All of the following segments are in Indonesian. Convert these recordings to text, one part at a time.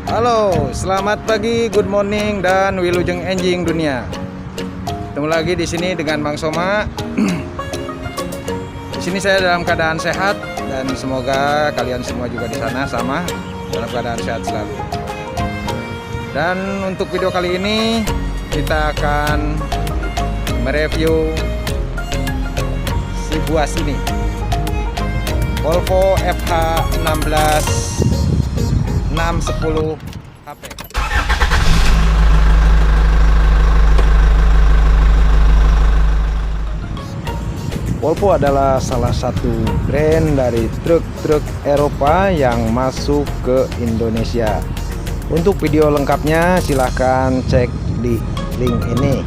Halo, selamat pagi, good morning, dan wilujeng enjing dunia. Ketemu lagi di sini dengan Bang Soma. Di sini saya dalam keadaan sehat dan semoga kalian semua juga di sana sama dalam keadaan sehat selalu. Dan untuk video kali ini kita akan mereview si buas ini, Volvo FH16 610 HP. Volvo adalah salah satu brand dari truk-truk Eropa yang masuk ke Indonesia. Untuk video lengkapnya silahkan cek di link ini.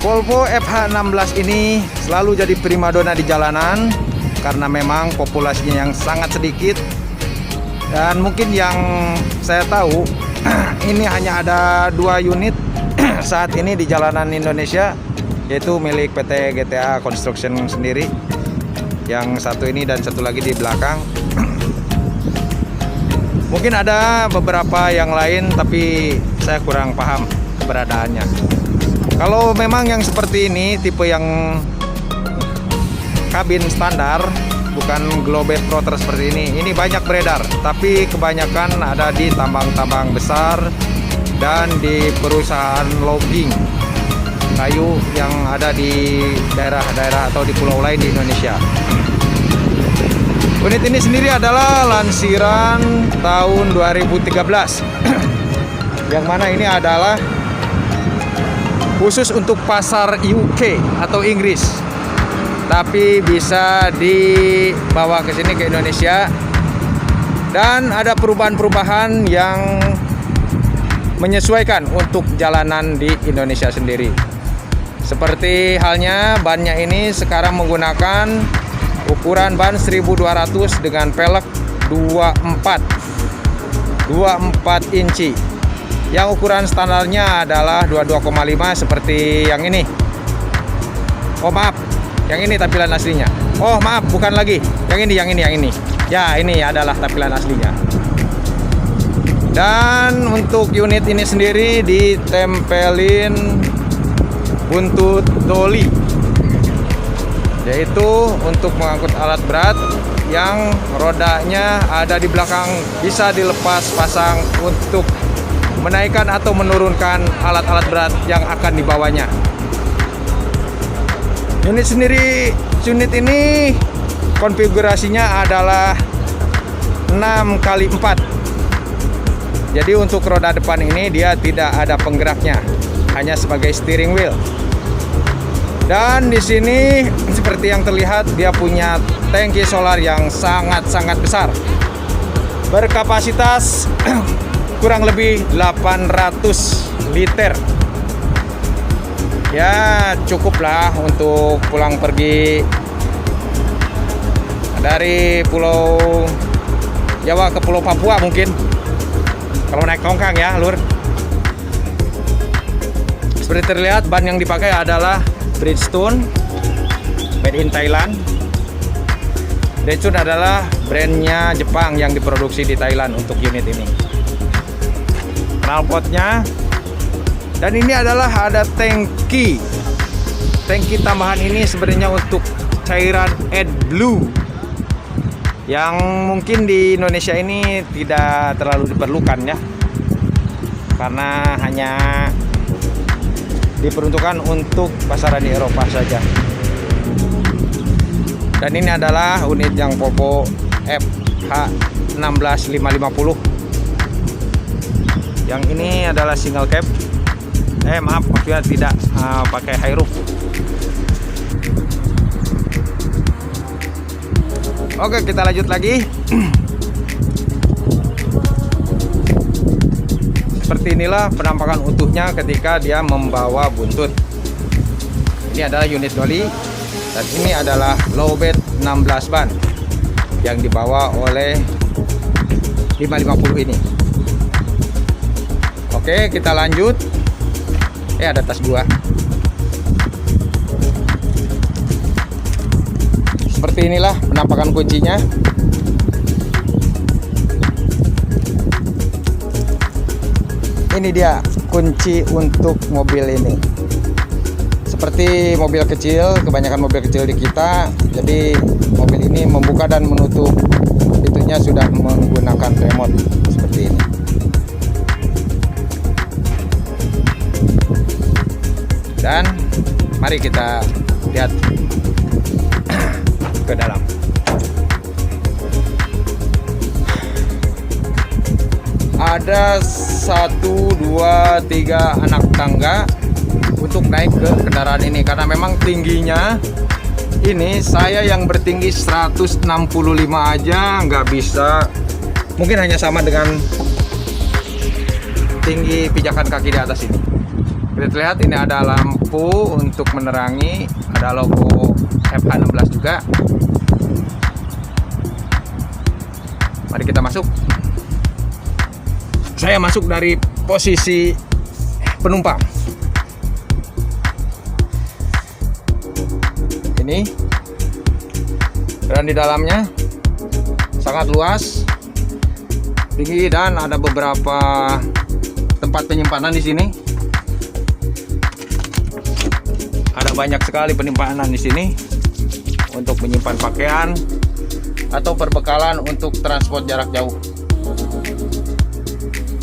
Volvo FH16 ini selalu jadi primadona di jalanan karena memang populasinya yang sangat sedikit, dan mungkin yang saya tahu ini hanya ada 2 unit saat ini di jalanan Indonesia, yaitu milik PT GTA Construction sendiri, yang satu ini dan satu lagi di belakang. Mungkin ada beberapa yang lain tapi saya kurang paham keberadaannya. Kalau memang yang seperti ini, tipe yang kabin standar, bukan Globet Proter seperti ini banyak beredar. Tapi kebanyakan ada di tambang-tambang besar dan di perusahaan logging kayu yang ada di daerah-daerah atau di pulau lain di Indonesia. Unit ini sendiri adalah lansiran tahun 2013 yang mana ini adalah khusus untuk pasar UK atau Inggris, tapi bisa dibawa ke sini ke Indonesia, dan ada perubahan-perubahan yang menyesuaikan untuk jalanan di Indonesia sendiri. Seperti halnya bannya ini sekarang menggunakan ukuran ban 1200 dengan pelek 24 inci. Yang ukuran standarnya adalah 22,5 seperti yang ini. Oh maaf, yang ini tampilan aslinya. Oh maaf, bukan lagi. Yang ini. Ya, ini adalah tampilan aslinya. Dan untuk unit ini sendiri ditempelin buntut doli, yaitu untuk mengangkut alat berat yang rodanya ada di belakang, bisa dilepas pasang untuk menaikkan atau menurunkan alat-alat berat yang akan dibawanya. Unit ini konfigurasinya adalah 6x4. Jadi untuk roda depan ini dia tidak ada penggeraknya, hanya sebagai steering wheel. Dan di sini seperti yang terlihat dia punya tangki solar yang sangat-sangat besar, berkapasitas kurang lebih 800 liter. Ya cukuplah untuk pulang pergi dari Pulau Jawa ke Pulau Papua mungkin, kalau naik tongkang ya lur. Seperti terlihat ban yang dipakai adalah Bridgestone made in Thailand. Bridgestone adalah brandnya Jepang yang diproduksi di Thailand untuk unit ini. Knalpotnya, dan ini adalah ada tangki tambahan. Ini sebenarnya untuk cairan AdBlue yang mungkin di Indonesia ini tidak terlalu diperlukan ya, karena hanya diperuntukkan untuk pasaran di Eropa saja. Dan ini adalah unit yang Volvo FH16 550. Yang ini adalah single cab. Maaf, maksudnya tidak pakai high roof. Oke, kita lanjut lagi. Seperti inilah penampakan utuhnya ketika dia membawa buntut. Ini adalah unit dolly, dan ini adalah low bed 16 ban yang dibawa oleh 550 ini. Oke, kita lanjut. Ada tas gua. seperti inilah penampakan kuncinya. Ini dia kunci untuk mobil ini. Seperti mobil kecil, kebanyakan mobil kecil di kita, jadi mobil ini membuka dan menutup pintunya sudah menggunakan remote seperti ini. Dan mari kita lihat ke dalam. Ada 1, 2, 3 anak tangga untuk naik ke kendaraan ini, karena memang tingginya ini saya yang bertinggi 165 aja nggak bisa, mungkin hanya sama dengan tinggi pijakan kaki di atas ini. Kita lihat ini ada lampu untuk menerangi, ada logo FH16 juga. Mari kita masuk. Saya masuk dari posisi penumpang. Ini. Dan di dalamnya sangat luas, tinggi, dan ada beberapa tempat penyimpanan di sini. Ada banyak sekali penyimpanan di sini untuk menyimpan pakaian atau perbekalan untuk transport jarak jauh.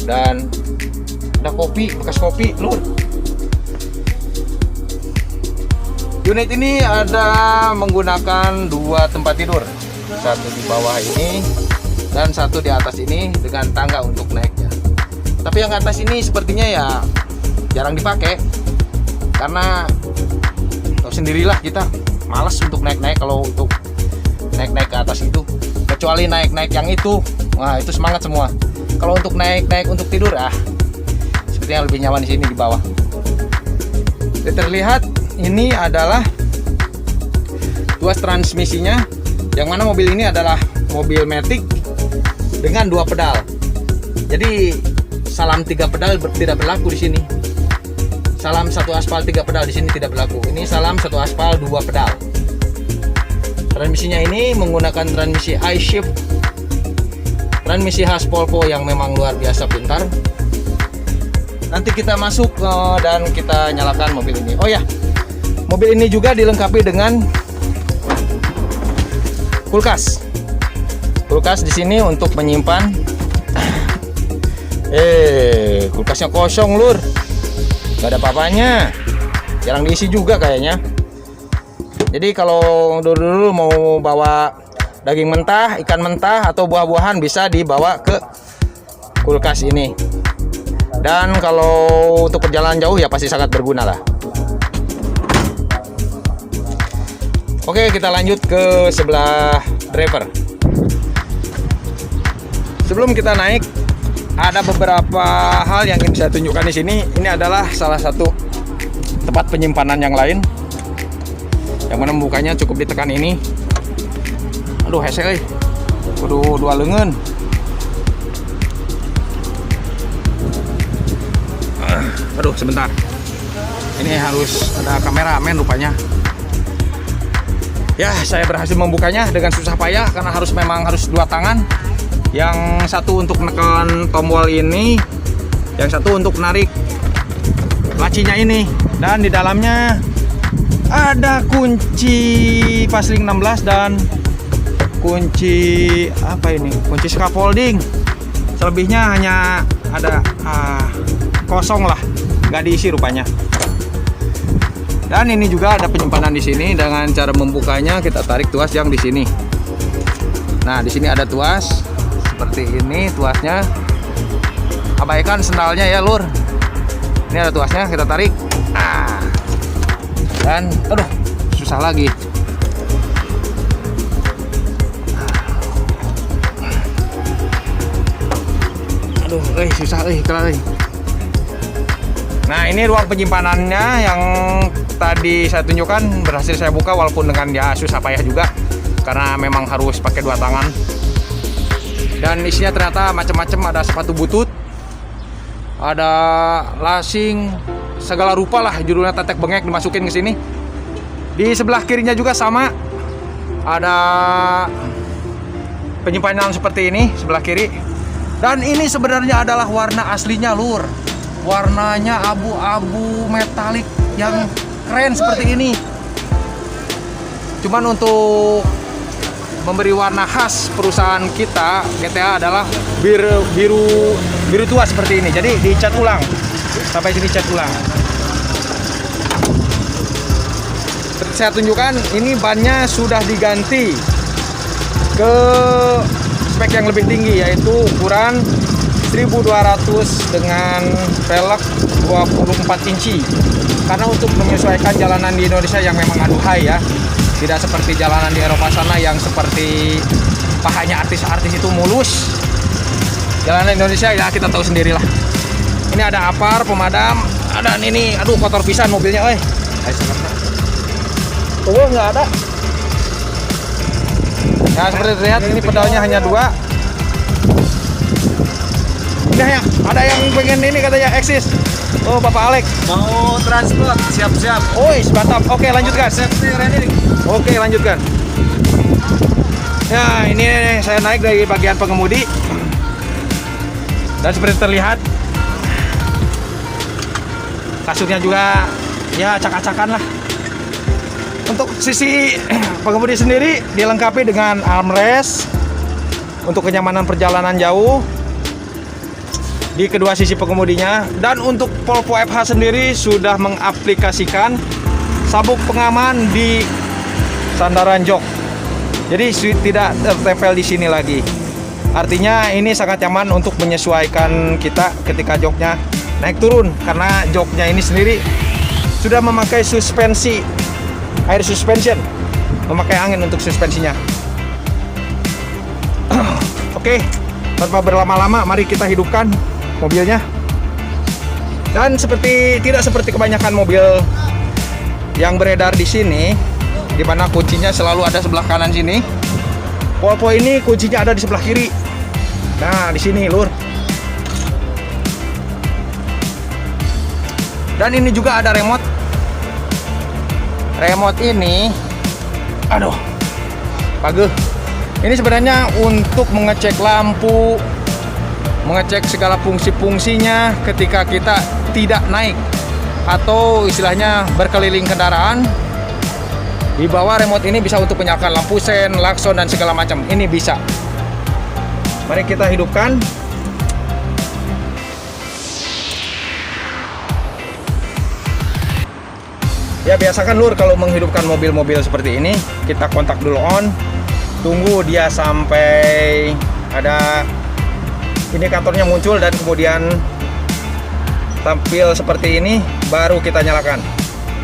Dan ada kopi, bekas kopi, lur. Unit ini ada menggunakan 2 tempat tidur, satu di bawah ini dan satu di atas ini dengan tangga untuk naiknya. Tapi yang atas ini sepertinya ya jarang dipakai, karena tahu sendirilah kita malas untuk naik-naik kalau untuk naik-naik ke atas itu. Kecuali naik-naik yang itu, wah itu semangat semua. Kalau untuk naik-naik untuk tidur, sepertinya lebih nyaman di sini di bawah. Terlihat ini adalah tuas transmisinya, yang mana mobil ini adalah mobil matic dengan 2 pedal. Jadi salam 3 pedal tidak berlaku di sini. Salam 1 aspal 3 pedal di sini tidak berlaku. Ini salam 1 aspal 2 pedal. Transmisinya ini menggunakan transmisi I-Shift, transmisi khas Volvo yang memang luar biasa pintar. Nanti kita masuk dan kita nyalakan mobil ini. Oh ya, mobil ini juga dilengkapi dengan kulkas. Kulkas di sini untuk menyimpan. Kulkasnya kosong, lur. Gak ada apa-apanya. Jarang diisi juga kayaknya. Jadi kalau dulu mau bawa daging mentah, ikan mentah, atau buah-buahan bisa dibawa ke kulkas ini. Dan kalau untuk perjalanan jauh ya pasti sangat berguna lah. Oke, kita lanjut ke sebelah driver. Sebelum kita naik, ada beberapa hal yang ingin saya tunjukkan di sini. Ini adalah salah satu tempat penyimpanan yang lain, yang mana membukanya cukup ditekan ini. Aduh, hese euy. Kudu 2 leungeun. Aduh, sebentar. Ini harus ada kameramen rupanya. Ya, saya berhasil membukanya dengan susah payah karena memang harus 2 tangan. Yang satu untuk menekan tombol ini, yang satu untuk menarik lacinya ini. Dan di dalamnya ada kunci pasling 16 dan kunci apa ini? Kunci scaffolding. Selebihnya hanya ada kosong lah, nggak diisi rupanya. Dan ini juga ada penyimpanan di sini. Dengan cara membukanya kita tarik tuas yang di sini. Nah, di sini ada tuas seperti ini tuasnya. Abaikan sendalnya ya, lur. Ini ada tuasnya, kita tarik. Dan aduh, susah lagi. Aduh, susah kelar. Nah, ini ruang penyimpanannya yang tadi saya tunjukkan berhasil saya buka, walaupun dengan ya susah payah juga karena memang harus pakai 2 tangan. Dan isinya ternyata macam-macam, ada sepatu butut, ada lasing, segala rupa lah, judulnya tetek bengek dimasukin ke sini. Di sebelah kirinya juga sama, ada penyimpanan seperti ini sebelah kiri. Dan ini sebenarnya adalah warna aslinya, Lur. Warnanya abu-abu metalik yang keren seperti ini. Cuman untuk memberi warna khas perusahaan kita GTA adalah biru tua seperti ini. Jadi dicat ulang. Sampai sini cat ulang. Seperti saya tunjukkan, ini bannya sudah diganti ke spek yang lebih tinggi, yaitu ukuran 1200 dengan velg 24 inci. Karena untuk menyesuaikan jalanan di Indonesia yang memang aduhai ya, tidak seperti jalanan di Eropa sana yang seperti pahanya artis-artis itu mulus. Jalanan Indonesia ya kita tahu sendirilah. Ini ada apar, pemadam, ada ini, aduh kotor pisan mobilnya, tuh nggak ada. Nah seperti terlihat ini pedalnya hanya 2. Ini ya, ada yang pengen ini katanya eksis. Oh Bapak Alex mau transport, siap-siap. Oh mantap, oke lanjutkan. Oke lanjutkan. Ya ini saya naik dari bagian pengemudi. Dan seperti terlihat kasurnya juga ya acak-acakan lah. Untuk sisi pengemudi sendiri dilengkapi dengan armrest untuk kenyamanan perjalanan jauh di kedua sisi pengemudinya. Dan untuk Volvo FH sendiri sudah mengaplikasikan sabuk pengaman di sandaran jok. Jadi tidak tertempel di sini lagi. Artinya ini sangat nyaman untuk menyesuaikan kita ketika joknya naik turun, karena joknya ini sendiri sudah memakai suspensi air suspension, memakai angin untuk suspensinya. Oke, tanpa berlama-lama mari kita hidupkan mobilnya. Dan tidak seperti kebanyakan mobil yang beredar di sini, di mana kuncinya selalu ada sebelah kanan sini. Volvo ini kuncinya ada di sebelah kiri. Nah, di sini, Lur. Dan ini juga ada remote. Remote ini, aduh, pageh. Ini sebenarnya untuk mengecek lampu, mengecek segala fungsi-fungsinya ketika kita tidak naik atau istilahnya berkeliling kendaraan. Di bawah remote ini bisa untuk menyalakan lampu sen, klakson dan segala macam. Ini bisa. Mari kita hidupkan. Ya biasakan Lur, kalau menghidupkan mobil-mobil seperti ini, kita kontak dulu on, tunggu dia sampai ada indikatornya muncul dan kemudian tampil seperti ini, baru kita nyalakan.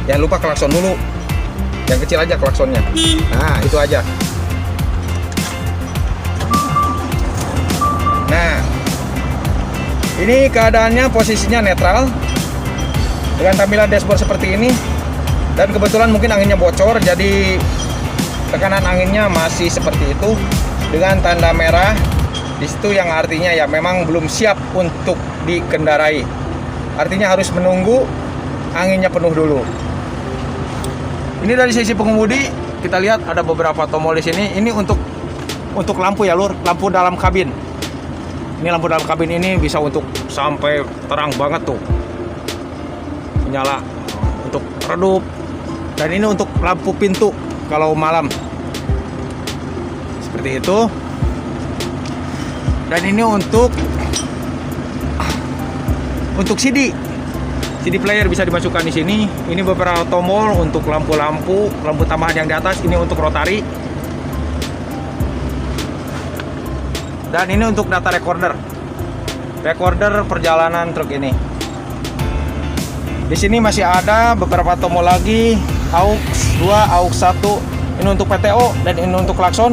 Jangan lupa klakson dulu, yang kecil aja klaksonnya. Nah itu aja. Nah ini keadaannya posisinya netral dengan tampilan dashboard seperti ini. Dan kebetulan mungkin anginnya bocor, jadi tekanan anginnya masih seperti itu dengan tanda merah di situ, yang artinya ya memang belum siap untuk dikendarai. Artinya harus menunggu anginnya penuh dulu. Ini dari sisi pengemudi kita lihat ada beberapa tombol di sini. Ini untuk lampu ya Lur, lampu dalam kabin. Ini lampu dalam kabin ini bisa untuk sampai terang banget tuh, menyala untuk redup. Dan ini untuk lampu pintu kalau malam seperti itu. Dan ini untuk CD player bisa dimasukkan di sini. Ini beberapa tombol untuk lampu tambahan yang di atas. Ini untuk rotari. Dan ini untuk data recorder perjalanan truk ini. Di sini masih ada beberapa tombol lagi, aux 2, aux 1. Ini untuk PTO dan ini untuk klakson.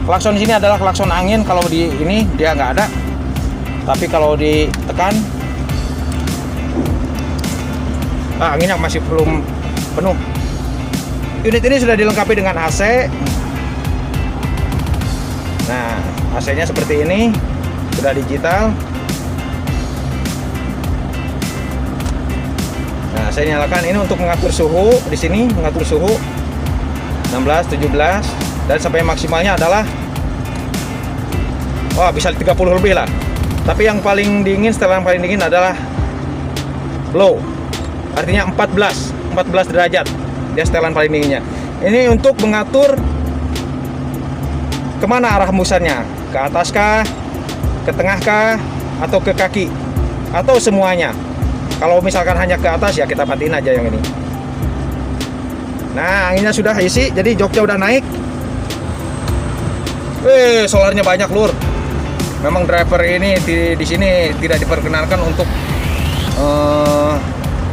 Klakson di sini adalah klakson angin. Kalau di ini dia nggak ada. Tapi kalau ditekan, anginnya masih belum penuh. Unit ini sudah dilengkapi dengan AC. Nah, AC-nya seperti ini, sudah digital. Nah, saya nyalakan ini untuk mengatur suhu. Di sini mengatur suhu 16, 17. dan sampai maksimalnya adalah wah bisa 30 lebih lah. Tapi yang paling dingin, setelan paling dingin adalah low, artinya 14 derajat dia setelan paling dinginnya. Ini untuk mengatur kemana arah hembusannya, ke atas kah, ke tengah kah, atau ke kaki, atau semuanya. Kalau misalkan hanya ke atas ya kita matiin aja yang ini. Nah, anginnya sudah isi, jadi joknya udah naik. Solarnya banyak lur. Memang driver ini di sini tidak diperkenankan untuk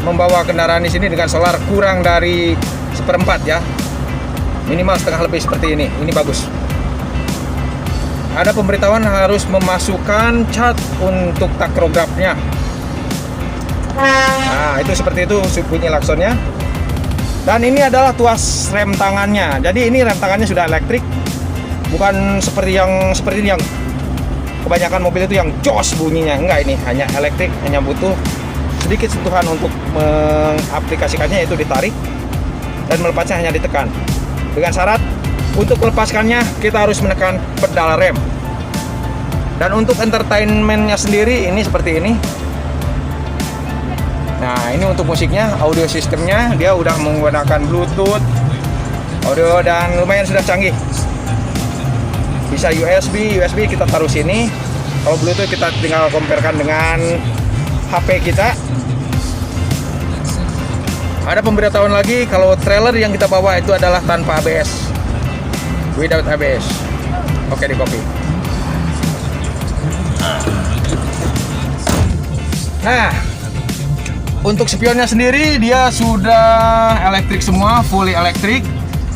membawa kendaraan di sini dengan solar kurang dari 1/4 ya. Minimal setengah lebih seperti ini. Ini bagus. Ada pemberitahuan harus memasukkan cat untuk takrografnya. Nah, itu seperti itu bunyi klaksonnya. Dan ini adalah tuas rem tangannya. Jadi ini rem tangannya sudah elektrik. Bukan seperti ini yang kebanyakan mobil itu yang jos bunyinya. Enggak, ini hanya elektrik, hanya butuh sedikit sentuhan untuk mengaplikasikannya, yaitu ditarik, dan melepasnya hanya ditekan. Dengan syarat untuk melepaskannya kita harus menekan pedal rem. Dan untuk entertainmentnya sendiri ini seperti ini. Nah, ini untuk musiknya, audio sistemnya dia udah menggunakan Bluetooth, audio, dan lumayan sudah canggih. Bisa USB kita taruh sini. Kalau Bluetooth kita tinggal comparekan dengan HP kita. Ada pemberitahuan lagi kalau trailer yang kita bawa itu adalah tanpa ABS, without ABS. Oke, di copy. Nah, untuk spionnya sendiri dia sudah elektrik semua, fully elektrik.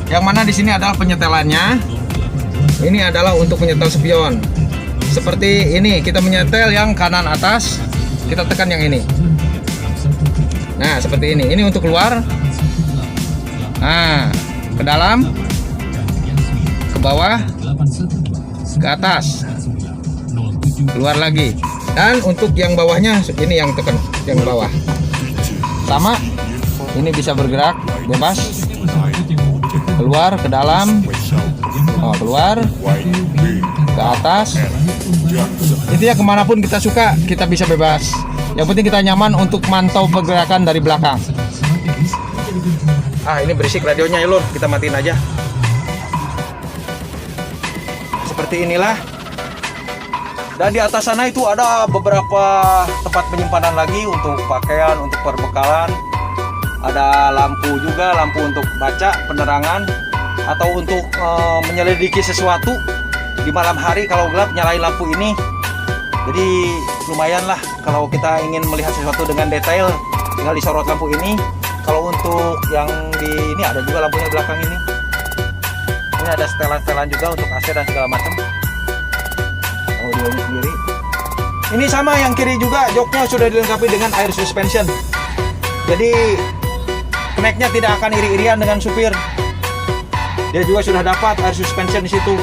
Yang mana di sini adalah penyetelannya. Ini adalah untuk menyetel spion. Seperti ini, kita menyetel yang kanan atas, kita tekan yang ini. Nah, seperti ini. Ini untuk keluar. Nah, ke dalam, ke bawah, ke atas, keluar lagi. Dan untuk yang bawahnya ini yang tekan, yang bawah. Sama, ini bisa bergerak bebas. Keluar, ke dalam, keluar, ke atas. Intinya kemanapun kita suka, kita bisa bebas. Yang penting kita nyaman untuk mantau pergerakan dari belakang. Ini berisik radionya ya lur, kita matiin aja. Seperti inilah. Dan di atas sana itu ada beberapa tempat penyimpanan lagi untuk pakaian, untuk perbekalan. Ada lampu juga, lampu untuk baca, penerangan, atau untuk menyelidiki sesuatu di malam hari. Kalau gelap nyalain lampu ini, jadi lumayan lah kalau kita ingin melihat sesuatu dengan detail, tinggal disorot lampu ini. Kalau untuk yang di ini ada juga lampunya belakang ini. Ini ada setelan-setelan juga untuk AC dan segala macam. Audionya sendiri. Ini sama yang kiri juga, joknya sudah dilengkapi dengan air suspension. Jadi keneknya tidak akan iri-irian dengan supir. Dia juga sudah dapat air suspension di situ.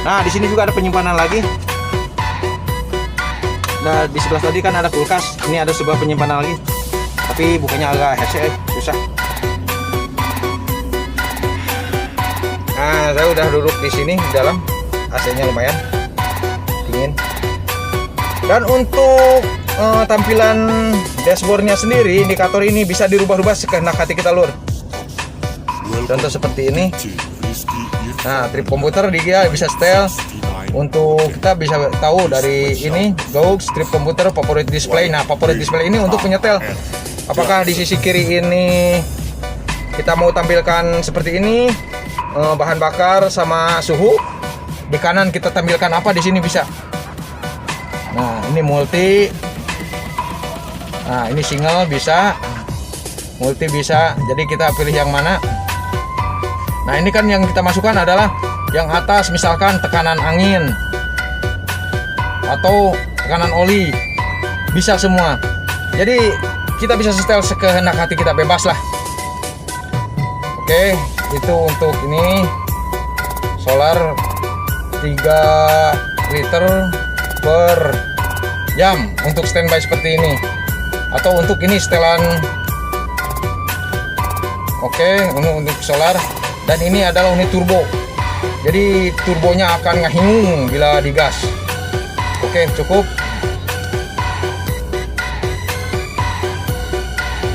Nah, di sini juga ada penyimpanan lagi. Nah, di sebelah tadi kan ada kulkas. Ini ada sebuah penyimpanan lagi. Tapi bukannya agak hese, susah. Nah, saya udah duduk di sini di dalam. AC-nya lumayan dingin. Dan untuk tampilan dashboardnya sendiri, indikator ini bisa dirubah-rubah sekehendak hati kita lur. Contoh seperti ini. Nah, trip komputer dia bisa setel. Untuk kita bisa tahu dari ini gauge, trip komputer, favorit display. Nah, favorit display ini untuk penyetel. Apakah di sisi kiri ini kita mau tampilkan seperti ini, bahan bakar sama suhu. Di kanan kita tampilkan apa, di sini bisa. Nah, ini multi. Nah, ini single bisa, multi bisa. Jadi kita pilih yang mana. Nah, ini kan yang kita masukkan adalah yang atas, misalkan tekanan angin atau tekanan oli, bisa semua. Jadi kita bisa setel sekehendak hati kita, bebas lah. Oke, itu untuk ini solar 3 liter per jam untuk standby seperti ini, atau untuk ini setelan. Oke, untuk solar Dan ini adalah unit turbo. Jadi turbonya akan ngehingung bila digas. Oke, cukup.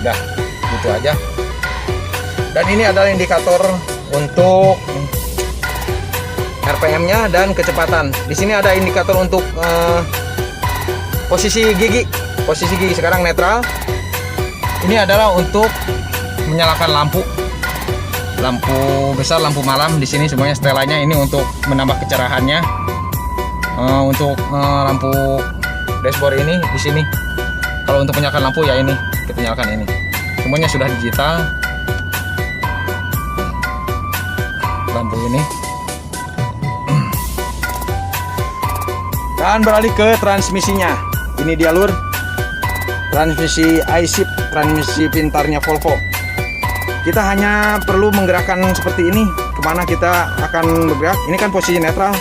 Udah, gitu aja. Dan ini adalah indikator untuk RPM-nya dan kecepatan. Di sini ada indikator untuk posisi gigi. Posisi gigi sekarang netral. Ini adalah untuk menyalakan lampu besar, lampu malam. Di sini semuanya setelannya ini untuk menambah kecerahannya. Untuk lampu dashboard ini di sini. Kalau untuk menyalakan lampu ya ini, kita nyalakan ini. Semuanya sudah digital. Lampu ini. Dan beralih ke transmisinya. Ini dia lur. Transmisi iShift, transmisi pintarnya Volvo. Kita hanya perlu menggerakkan seperti ini. Kemana kita akan bergerak? Ini kan posisi netral.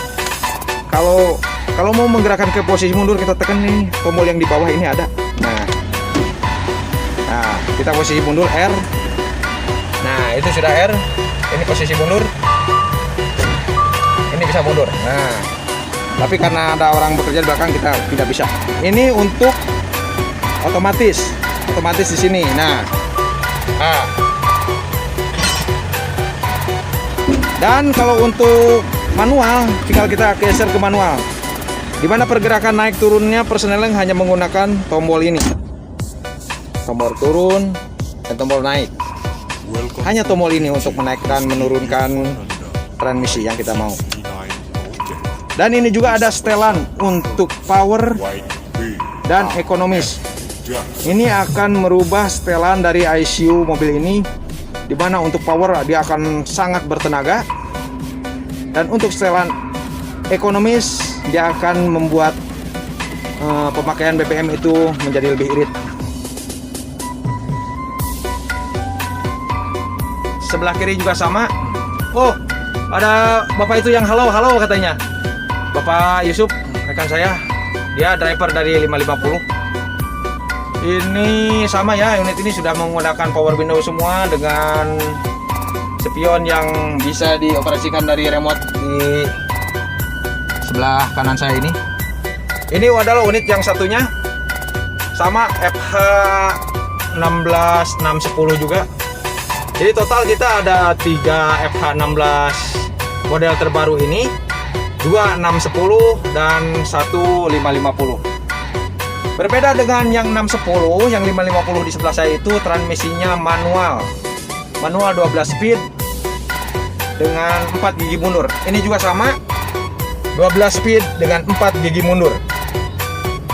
Kalau mau menggerakkan ke posisi mundur, kita tekan nih tombol yang di bawah ini ada. Nah, kita posisi mundur R. Nah, itu sudah R. Ini posisi mundur. Ini bisa mundur. Nah, tapi karena ada orang bekerja di belakang, kita tidak bisa. Ini untuk otomatis di sini. Nah. Dan kalau untuk manual, tinggal kita geser ke manual. Dimana pergerakan naik turunnya persneling hanya menggunakan tombol ini. Tombol turun dan tombol naik. Hanya tombol ini untuk menaikkan, menurunkan transmisi yang kita mau. Dan ini juga ada setelan untuk power dan ekonomis. Ini akan merubah setelan dari ICU mobil ini, di mana untuk power dia akan sangat bertenaga, dan untuk setelan ekonomis dia akan membuat pemakaian BBM itu menjadi lebih irit. Sebelah kiri juga sama. Oh, ada bapak itu yang halo katanya. Bapak Yusuf, rekan saya, dia driver dari 550. Ini sama ya, unit ini sudah menggunakan power window semua dengan spion yang bisa dioperasikan dari remote di sebelah kanan saya ini. Ini adalah unit yang satunya sama FH 16610 juga. Jadi total kita ada 3 FH 16 model terbaru ini, 2 610 dan 1 550. Berbeda dengan yang 610, yang 550 di sebelah saya itu transmisinya manual 12 speed dengan 4 gigi mundur. Ini juga sama, 12 speed dengan 4 gigi mundur.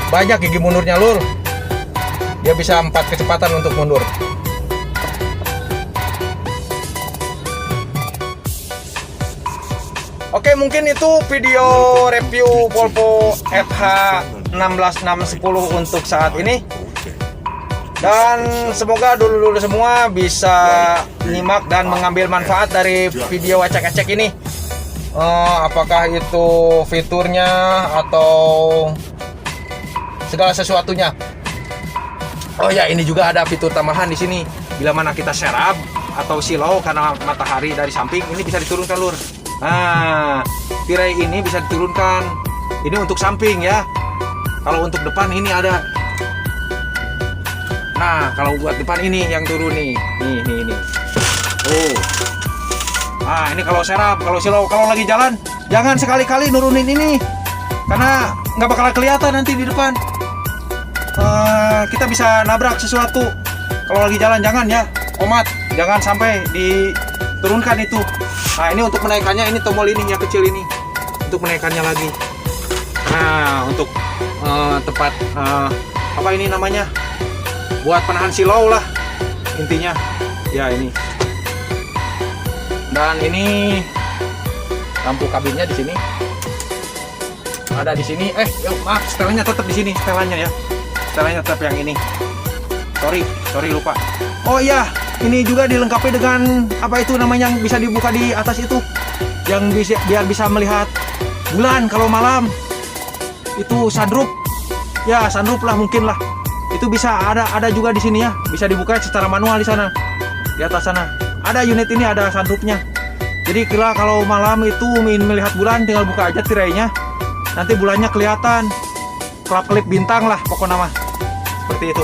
Banyak gigi mundurnya lur. Dia bisa 4 kecepatan untuk mundur. Oke, mungkin itu video review Volvo FH 16610 untuk saat ini. Dan semoga dulu-dulu semua bisa nyimak dan mengambil manfaat dari video acak-acak ini. Apakah itu fiturnya atau segala sesuatunya. Oh ya, ini juga ada fitur tambahan di sini. Bila mana kita serap atau silau karena matahari dari samping, ini bisa diturunkan lur. Nah, tirai ini bisa diturunkan. Ini untuk samping ya. Kalau untuk depan ini ada. Nah, kalau buat depan ini yang turun nih. Nih. Oh. Nah, ini kalau serap, kalau silau, kalau lagi jalan, jangan sekali-kali nurunin ini. Karena nggak bakal kelihatan nanti di depan. Kita bisa nabrak sesuatu. Kalau lagi jalan jangan ya. Komat, jangan sampai diturunkan itu. Nah, ini untuk menaikkannya, ini tombol ini yang kecil ini untuk menaikkannya lagi. Nah, untuk tempat apa ini namanya, buat penahan silau lah intinya ya ini. Dan ini lampu kabinnya di sini ada di sini. Setelannya tetap di sini, setelannya ya, setelannya tetap yang ini. Sorry lupa. Oh iya, ini juga dilengkapi dengan apa itu namanya yang bisa dibuka di atas itu, yang bisa biar bisa melihat bulan kalau malam. Itu sunroof. Ya, sunroof lah mungkin lah. Itu bisa ada juga di sini ya. Bisa dibuka secara manual di sana. Di atas sana. Ada unit ini ada sunroofnya. Jadi kalau malam itu ingin melihat bulan, tinggal buka aja tirainya, nanti bulannya kelihatan, kelap-kelip bintang lah pokoknya mah, seperti itu.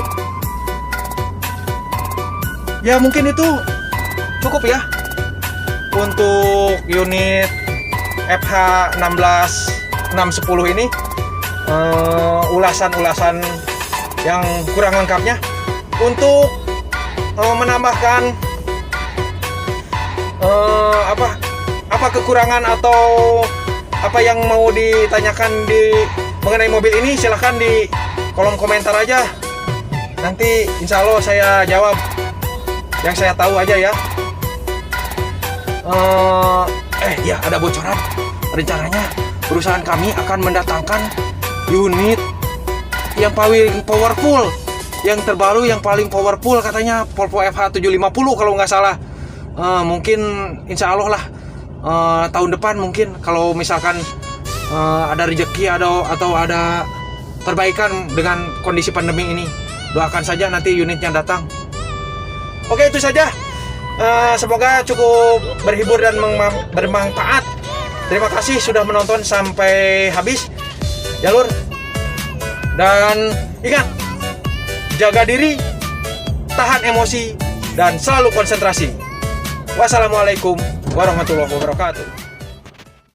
Ya mungkin itu cukup ya untuk unit FH16610 ini, ulasan-ulasan yang kurang lengkapnya. Untuk menambahkan apa kekurangan atau apa yang mau ditanyakan mengenai mobil ini, silahkan di kolom komentar aja. Nanti insya Allah saya jawab yang saya tahu aja ya. Ya ada bocoran. Rencananya perusahaan kami akan mendatangkan unit yang paling powerful, yang terbaru, yang paling powerful katanya, Volvo FH750 kalau nggak salah. Mungkin insya Allah lah tahun depan, mungkin kalau misalkan ada rezeki atau ada perbaikan dengan kondisi pandemi ini, doakan saja nanti unitnya datang. Oke, itu saja. Semoga cukup berhibur dan bermanfaat. Terima kasih sudah menonton sampai habis ya lur. Dan ingat, jaga diri, tahan emosi, dan selalu konsentrasi. Wassalamualaikum warahmatullahi wabarakatuh.